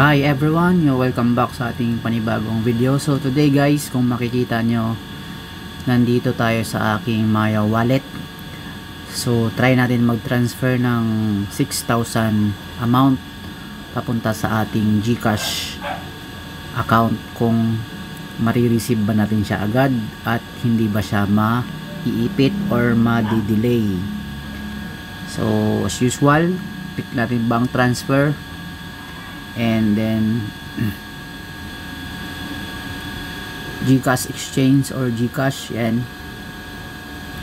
Hi everyone, welcome back sa ating panibagong video. So today guys, kung makikita nyo, nandito tayo sa aking Maya wallet. So try natin mag-transfer ng 6,000 amount papunta sa ating GCash account, kung marireceive ba natin siya agad at hindi ba siya maiipit or ma-delay. So as usual, pick natin bank transfer and then GCash exchange or GCash, yan,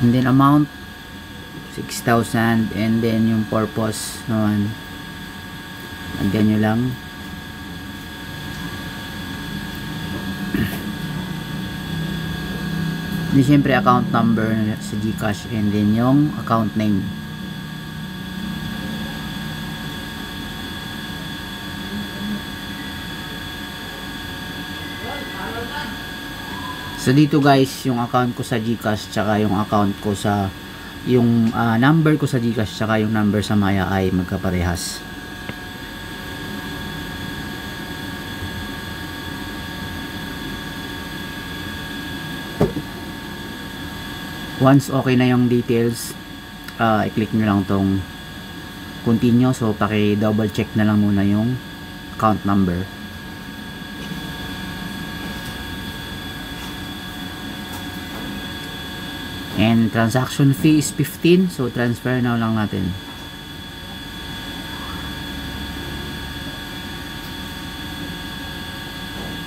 and then amount 6,000, and then yung purpose naman lagyan nyo lang then syempre account number sa GCash, and then yung account name. So dito guys, yung account ko sa GCash tsaka yung account ko sa yung number ko sa GCash tsaka yung number sa Maya ay magkaparehas. Once okay na yung details, i-click nyo lang tong continue. So paki-double check na lang muna yung account number. And transaction fee is 15, so transfer na lang natin.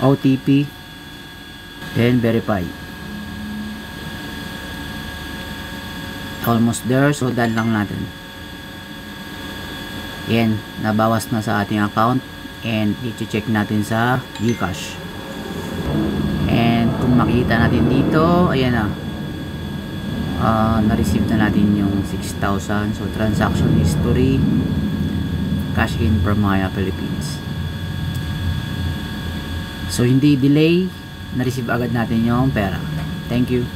OTP, then verify. Almost there, so done lang natin. Yan, nabawas na sa ating account, and i-check natin sa GCash. And kung makita natin dito, ayan na, na-receive na natin yung 6,000. So transaction history, cash in from Maya Philippines. So hindi delay, na-receive agad natin yung pera. Thank you.